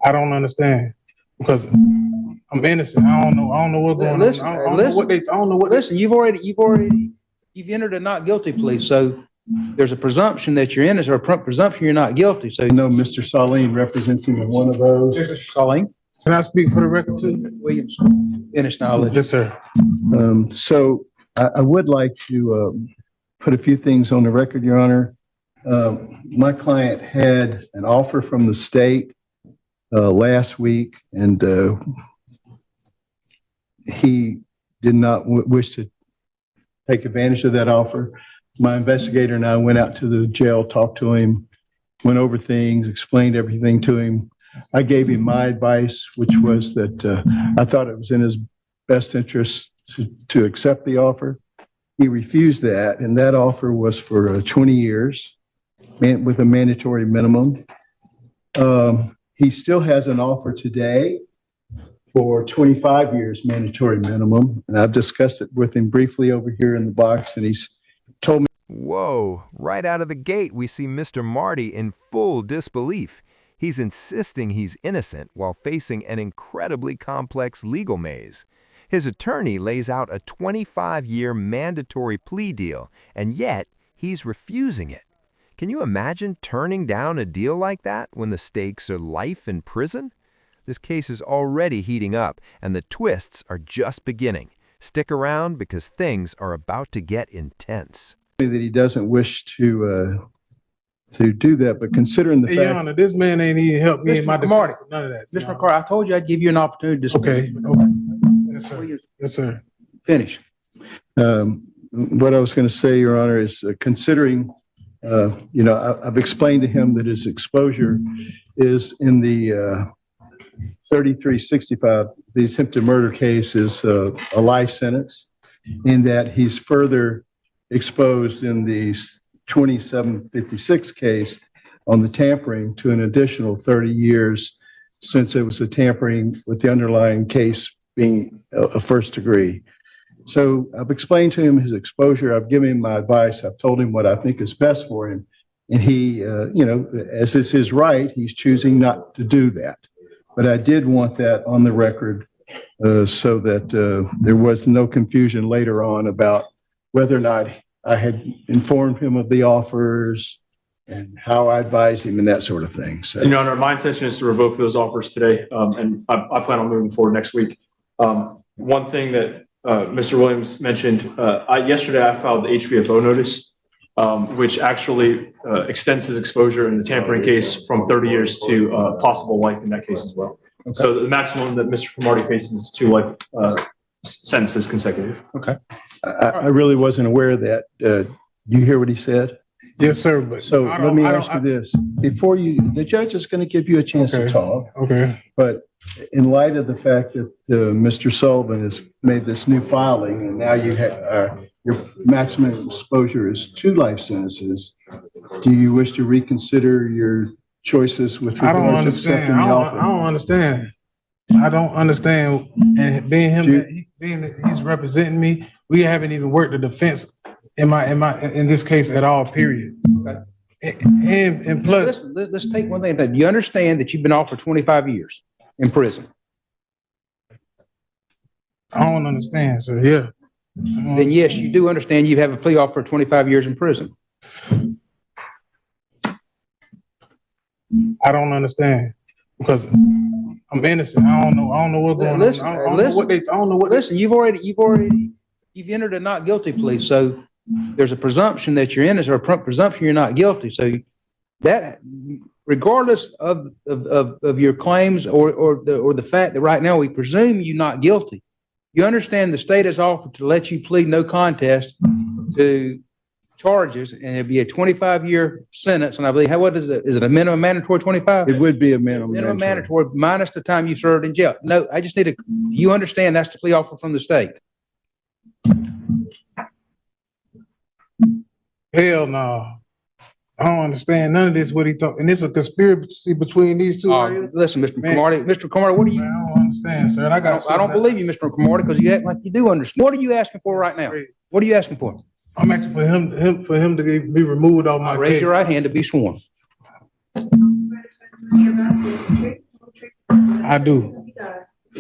I don't understand because I'm innocent. I don't know what's going on. I don't know what. Listen, you've entered a not guilty plea, so there's a presumption that you're innocent, or a presumption you're not guilty. So No, Mr. Salim represents him in one of those. Salim Can I speak for the record too? Williams, finish knowledge. Yes, sir. So I would like to put a few things on the record, Your Honor. My client had an offer from the state last week, and he did not wish to take advantage of that offer. My investigator and I went out to the jail, talked to him, went over things, explained everything to him. I gave him my advice, which was that I thought it was in his best interest to accept the offer. He refused that, and that offer was for 20 years with a mandatory minimum. He still has an offer today for 25 years mandatory minimum, and I've discussed it with him briefly over here in the box, and he's told me. Whoa, right out of the gate, we see Mr. Marty in full disbelief. He's insisting he's innocent while facing an incredibly complex legal maze. His attorney lays out a 25-year mandatory plea deal, and yet he's refusing it. Can you imagine turning down a deal like that when the stakes are life in prison? This case is already heating up, and the twists are just beginning. Stick around because things are about to get intense. That he doesn't wish to do that, but considering the fact, Your Honor, this man ain't even helped me in my defense. None of that. Mr. McCarty, I told you I'd give you an opportunity to speak. Okay. Yes, sir. Yes, sir. Finish. what I was going to say, Your Honor, is considering, I've explained to him that his exposure is in the 3365, the attempted murder case is a life sentence, in that he's further exposed in the 2756 case on the tampering to an additional 30 years, since it was a tampering with the underlying case being a first degree. So I've explained to him his exposure. I've given him my advice. I've told him what I think is best for him. And he, as is his right, he's choosing not to do that. But I did want that on the record so that there was no confusion later on about whether or not I had informed him of the offers and how I advised him and that sort of thing. So, Your Honor, my intention is to revoke those offers today, and I plan on moving forward next week. One thing that Mr. Williams mentioned, yesterday I filed the HBFO notice, which actually extends his exposure in the tampering case from 30 years to possible life in that case as well. Okay. So the maximum that Mr. Cromartie faces is 2 life sentences consecutive. Okay. I really wasn't aware of that. You hear what he said? Yes, sir. But so let me ask you this. Before the judge is going to give you a chance to talk. Okay. But in light of the fact that Mr. Sullivan has made this new filing, and now you have your maximum exposure is 2 life sentences, do you wish to reconsider your choices with regard to accepting the offer? I don't understand. I don't understand. And being that he's representing me, we haven't even worked the defense in this case at all, period. Okay. And plus, let's take one thing. Do you understand that you've been off for 25 years in prison? I don't understand, sir. Yeah. Then yes, you do understand you have a plea offer for 25 years in prison. I don't understand because I'm innocent. I don't know what's going on. Listen, you've entered a not guilty plea, so there's a presumption that you're innocent, or a presumption you're not guilty. So that, regardless of your claims or the fact that right now we presume you not guilty, you understand the state has offered to let you plead no contest to charges, and it'd be a 25-year sentence. And I believe, what is it? Is it a minimum mandatory 25? It would be a minimum mandatory minus the time you served in jail. No, I just need to. You understand that's the plea offer from the state? Hell no. I don't understand none of this. What he thought, and it's a conspiracy between these two. Listen, Mr. Cromartie, what are you? Man, I don't understand, sir. I don't believe you, Mr. Cromartie, because you act like you do understand. What are you asking for right now? What are you asking for? I'm asking for him to be removed off my case. Raise your right hand to be sworn. I do.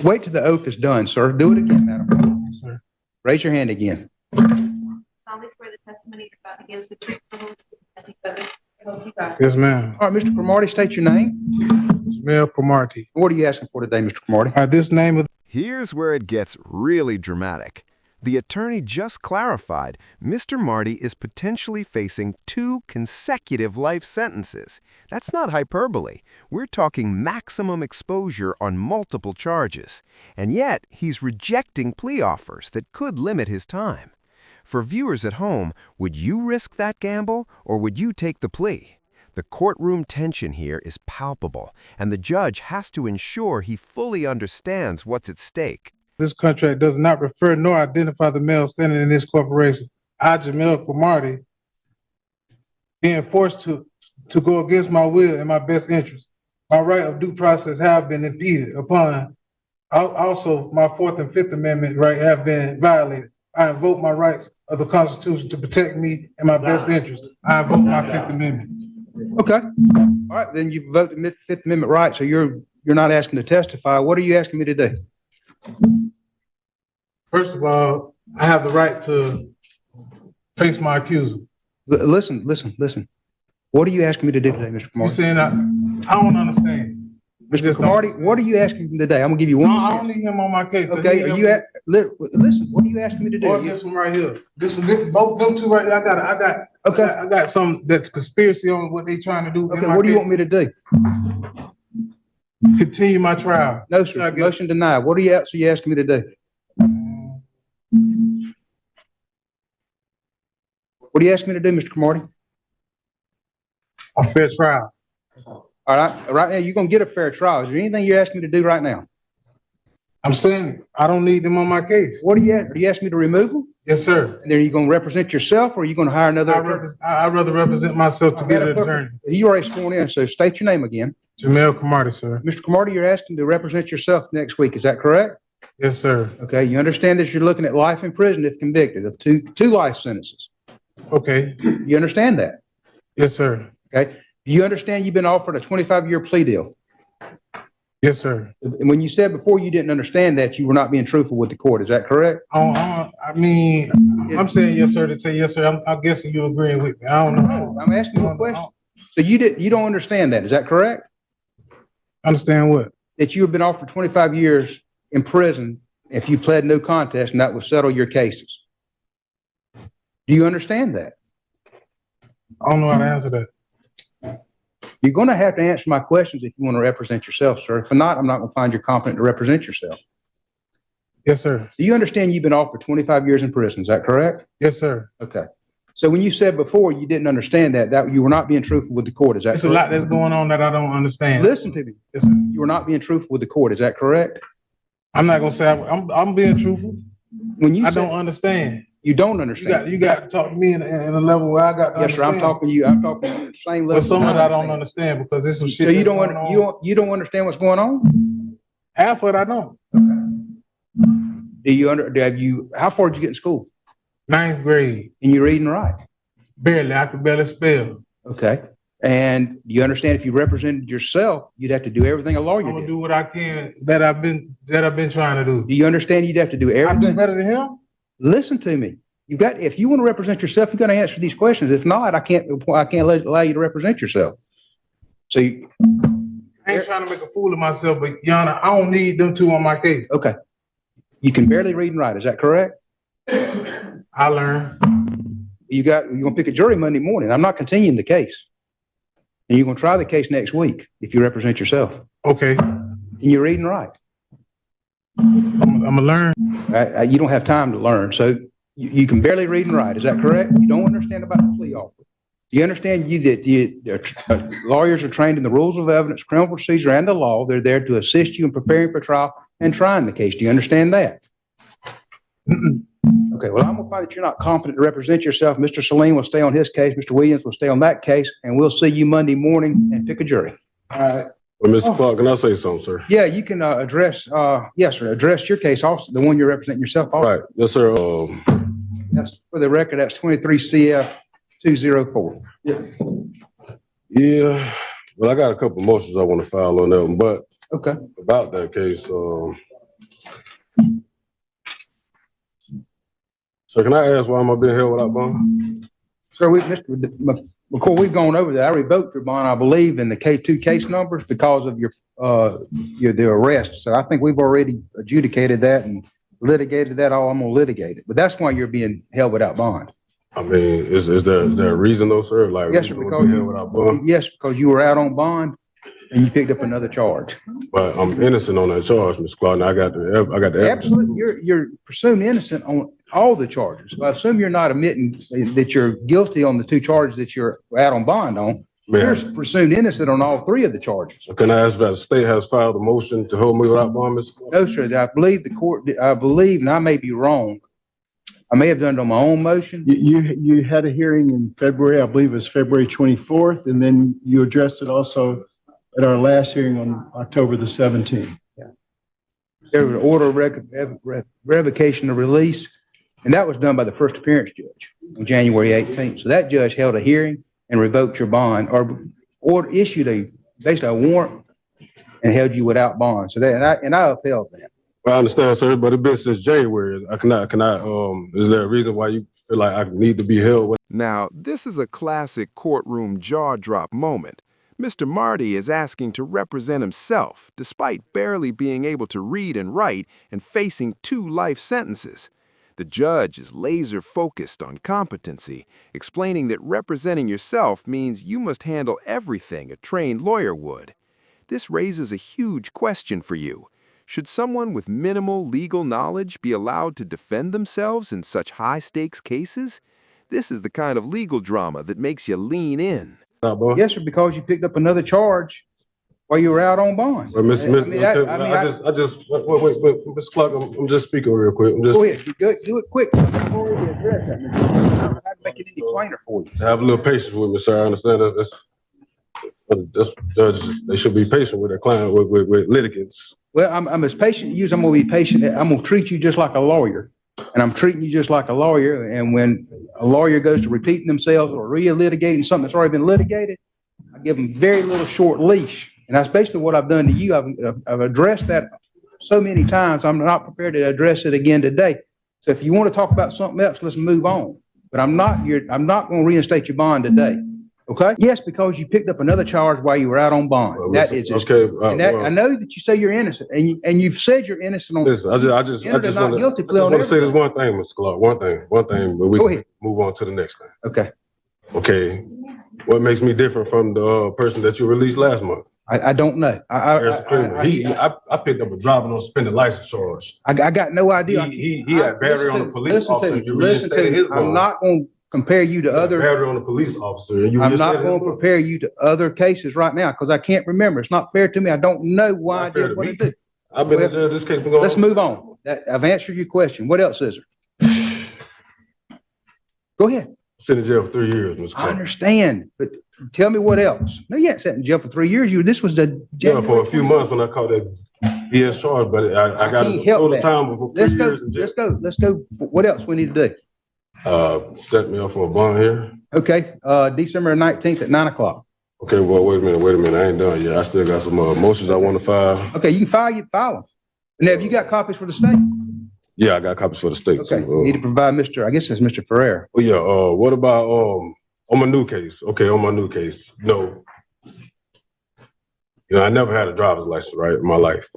Wait till the oath is done, sir. Do it again, madam. Yes, sir. Raise your hand again. Solemnly swear the testimony you're about to give is the truth. Yes, ma'am. All right, Mr. Cromartie, state your name. Jamel Cromartie. What are you asking for today, Mr. Cromartie? This name of Here's where it gets really dramatic. The attorney just clarified Mr. Marty is potentially facing 2 consecutive life sentences. That's not hyperbole. We're talking maximum exposure on multiple charges. And yet, he's rejecting plea offers that could limit his time. For viewers at home, would you risk that gamble or would you take the plea? The courtroom tension here is palpable, and the judge has to ensure he fully understands what's at stake. this contract does not refer nor identify the male standing in this corporation. I, Jamel Cromartie, being forced to go against my will and my best interest. My right of due process have been impeded upon. Also, my 4th and 5th Amendment right have been violated. I invoke my rights of the Constitution to protect me and my best interest. I invoke my 5th Amendment. Okay. All right, then you vote the 5th Amendment right, so you're not asking to testify. What are you asking me to do? First of all, I have the right to face my accuser. Listen. What are you asking me to do today, Mr. You Cromartie? saying I don't understand. Mr. Just Cromartie, what are you asking me today? I'm gonna give you one No, I chance. don't need him on my case. Okay, are you listen, what are you asking me to do? Or this one right here. This both them two right there. I got some that's conspiracy on what they trying to do. Okay, what do you want me to do? Continue my trial. No, sir. Motion denied. What are you asking me to do? What are you asking me to do, Mr. Cromartie? A fair trial. All right, right now, you're gonna get a fair trial. Is there anything you're asking me to do right now? I'm saying I don't need them on my case. What are you asking me to remove them? Yes, sir. And then are you gonna represent yourself or are you gonna hire another attorney? I'd rather represent myself to be the attorney. You already sworn in, so state your name again. Jamel Cromartie, sir. Mr. Cromartie, you're asking to represent yourself next week, is that correct? Yes, sir. Okay, you understand that you're looking at life in prison if convicted of two life sentences. Okay. You understand that? Yes, sir. Okay. Do you understand you've been offered a 25-year plea deal? Yes, sir. And when you said before you didn't understand that, you were not being truthful with the court, is that correct? I mean, I'm saying yes, sir, to say yes, sir. I'm guessing you're agreeing with me. I don't know. No, I'm asking you a question. So you don't understand that, is that correct? Understand what? That you have been offered 25 years in prison if you pled no contest and that would settle your cases. Do you understand that? I don't know how to answer that. You're going to have to answer my questions if you want to represent yourself, sir. If not, I'm not going to find you competent to represent yourself. Yes, sir. Do you understand you've been offered 25 years in prison? Is that correct? Yes, sir. Okay. So when you said before you didn't understand that you were not being truthful with the court, is that It's a correct? lot that's going on that I don't understand. Listen to me. Yes, sir. You were not being truthful with the court. Is that correct? I'm not gonna say I'm being truthful. When you I said don't understand. you don't understand. You got to talk to me in a level where I got to Yes, sir. I'm understand. talking to you. I'm talking to you at the same level. But some of it I don't understand because there's some shit. So you that's don't going on. you don't understand what's going on? Half of it I don't. How far did you get in school? 9th grade, And you read and write? barely. I could barely spell. Okay. And do you understand if you represented yourself, you'd have to do everything a I'm lawyer gonna did? do what I can that I've been trying to do. Do you understand you'd have to do I do everything? better than him. Listen to me. If you want to represent yourself, you got to answer these questions. If not, I can't allow you to represent yourself. So, I ain't trying to make a fool of myself, but Yana, I don't need them two on my case. okay. You can barely read and write. Is that correct? I learned. You're going to pick a jury Monday morning. I'm not continuing the case. And you're going to try the case next week if you represent yourself. Okay. And you read and write. I'm gonna learn. You don't have time to learn. So you can barely read and write. Is that correct? You don't understand about the plea offer. Do you understand that lawyers are trained in the rules of evidence, criminal procedure, and the law. They're there to assist you in preparing for trial and trying the case. Do you understand that? Okay, well, I'm going to find that you're not competent to represent yourself. Mr. Salim will stay on his case. Mr. Williams will stay on that case, and we'll see you Monday morning and pick a jury. All right. Well, Mr. Clark, can I say something, sir? Yeah, you can address your case also, the one you're representing yourself also. Right. Yes, sir. That's for the record, that's 23 CF 204. Yeah. Well, I got a couple motions I want to file on that one, but Okay. about that case. So can I ask why am I being held without bond? Sir, before we've gone over that, I revoked your bond, I believe, in the K2 case numbers because of the arrest. So I think we've already adjudicated that and litigated that. I'm gonna litigate it, but that's why you're being held without bond. I mean, is there a reason though, sir? Like, Yes, sir, reason because held without bond? yes, because you were out on bond and you picked up another charge. But I'm innocent on that charge, Mr. Clark. And I got the evidence. Absolutely, you're presumed innocent on all the charges. So I assume you're not admitting that you're guilty on the two charges that you're out on bond on. You're presumed innocent on all three of the charges. Can I ask that the state has filed a motion to hold me without bond, Mr. Clark? No, sir, I believe the court, and I may be wrong, I may have done it on my own motion. You had a hearing in February, I believe it was February 24th, and then you addressed it also at our last hearing on October the 17th. There was an order of revocation of release, and that was done by the first appearance judge on January 18th. So that judge held a hearing and revoked your bond, or issued basically a warrant and held you without bond. So that, and I upheld that. I understand, sir, but it's been since January. Is there a reason why you feel like I need to be held? Now, this is a classic courtroom jaw-drop moment. Mr. Marty is asking to represent himself, despite barely being able to read and write and facing 2 life sentences. The judge is laser-focused on competency, explaining that representing yourself means you must handle everything a trained lawyer would. This raises a huge question for you. Should someone with minimal legal knowledge be allowed to defend themselves in such high-stakes cases? This is the kind of legal drama that makes you lean in. Yes, sir, because you picked up another charge while you were out on bond. Well, Mr. Clark, I'm just speaking real quick. Go ahead, do it quick. I've already addressed that, Mr. Chairman. I don't have to make it any plainer for you. Have a little patience with me, sir. I understand that's judges. They should be patient with their client, with litigants. Well, I'm as patient as I'm gonna be patient. I'm gonna treat you just like a lawyer. And I'm treating you just like a lawyer. And when a lawyer goes to repeating themselves or re-litigating something that's already been litigated, I give them very little short leash. And that's basically what I've done to you. I've addressed that so many times. I'm not prepared to address it again today. So if you want to talk about something else, let's move on. But I'm not going to reinstate your bond today. Okay? Yes, because you picked up another charge while you were out on bond. Well, that is just, okay. I know that you say you're innocent, and you've said you're innocent on. Listen, I just want to say this one thing, Mr. Clark. One thing, but we can move on to the next thing. Okay. Okay. What makes me different from the person that you released last month? I don't know. I picked up a driving on suspended license charge. I got no idea. He had battery on the police officer. Listen to me. I'm not going to compare you to other. Battery on the police officer. I'm not going to compare you to other cases right now because I can't remember. It's not fair to me. I don't know why I did what I did. I've been in jail. This case been going on. Let's move on. I've answered your question. What else is there? Go ahead. Sitting in jail for 3 years, Mr. Clark. I understand, but tell me what else. No, you ain't sat in jail for 3 years. This was the January. Yeah, for a few months when I caught that BS charge, but I got a total time before 3 years in jail. Let's go. What else we need to do? Set me up for a bond here. Okay, December 19th at 9 o'clock. Okay, well, wait a minute. I ain't done yet. I still got some motions I want to file. Okay, you can file them. And have you got copies for the state? Yeah, I got copies for the state. Okay, too. you need to provide I guess it's Mr. Ferrer. Oh yeah, what about on my new case? Okay, on my new case. No. I never had a driver's license, right, in my life.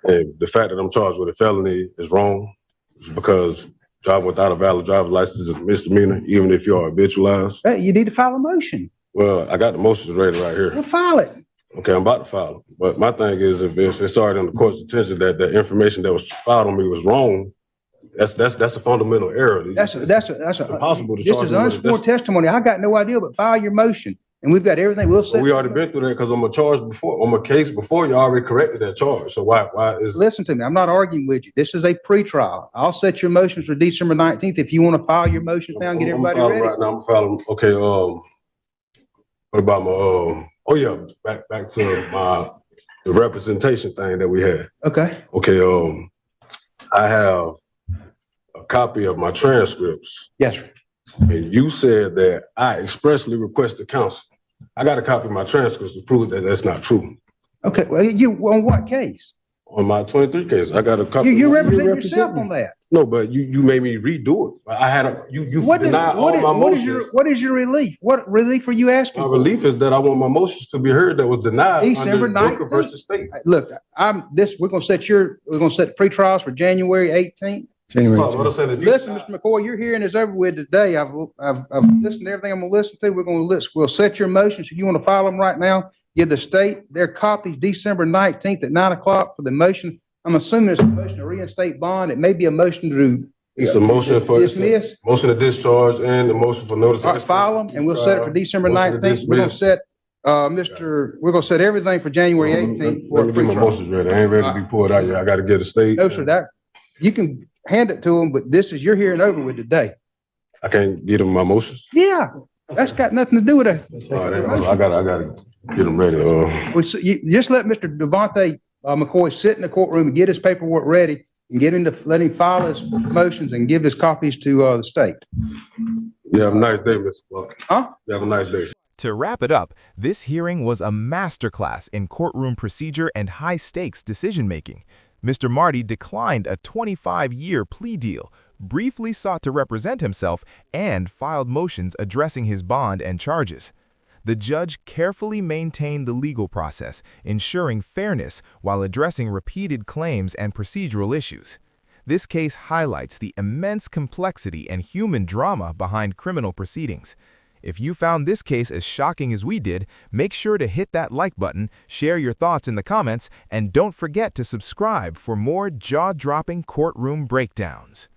And the fact that I'm charged with a felony is wrong. It's because driving without a valid driver's license is a misdemeanor, even if you are habitualized. Hey, you need to file a motion. Well, I got the motions ready right here. Well, file it. Okay, I'm about to file it. But my thing is, if it's already on the court's attention that the information that was filed on me was wrong, that's a fundamental error. That's impossible to this charge is me with unsworn testimony. I got no idea, but file your motion. And we've got everything. We'll set. We already been through that because I'm a charge before. On my case before, you already corrected that charge. So why is? Listen to me. I'm not arguing with you. This is a pretrial. I'll set your motions for December 19th. If you want to file your motions now and get everybody ready. Right now, I'm filing. Okay. What about my? Oh yeah, back to the representation thing that we had. Okay. Okay. I have a copy of my transcripts. Yes, sir. And you said that I expressly requested counsel. I got a copy of my transcripts to prove that that's not true. Okay, well, you, on what case? On my 23 case, I got a couple. You represent represent yourself me. on that. No, but you made me redo it. I had you What is, denied what all is, my what is motions. your, what is your relief? What relief are you asking My for? relief is that I want my motions to be heard that was denied December under Booker 19th. versus State. Look, we're gonna set pre-trials for January 18th. January What I 18th. said, if you- Listen, Mr. McCoy, you're hearing this over with today. I've listened to everything I'm gonna listen to. We'll set your motions. If you want to file them right now, give the state their copies December 19th at 9 o'clock for the motion. I'm assuming it's a motion to reinstate bond. It may be a motion to It's a motion for dismiss. motion to discharge and the motion for notice. All right, file them and we'll set it for December Motion to 19th. We're gonna dismiss. set, we're gonna set everything for January 18th for Let a me get my pre-trial. motions ready. I ain't ready to be pulled out yet. I gotta get a state. No, sir, that, you can hand it to them, but this is, you're hearing over with today. I can't get them my motions. Yeah, that's got nothing to do with it. All right, I gotta get them ready. You just let Mr. Devontae McCoy sit in the courtroom and get his paperwork ready and let him file his motions and give his copies to the state. You have a nice day, Mr. Clark. Huh? You have a nice day. To wrap it up, this hearing was a masterclass in courtroom procedure and high-stakes decision-making. Mr. Marty declined a 25-year plea deal, briefly sought to represent himself, and filed motions addressing his bond and charges. The judge carefully maintained the legal process, ensuring fairness while addressing repeated claims and procedural issues. This case highlights the immense complexity and human drama behind criminal proceedings. If you found this case as shocking as we did, make sure to hit that like button, share your thoughts in the comments, and don't forget to subscribe for more jaw-dropping courtroom breakdowns.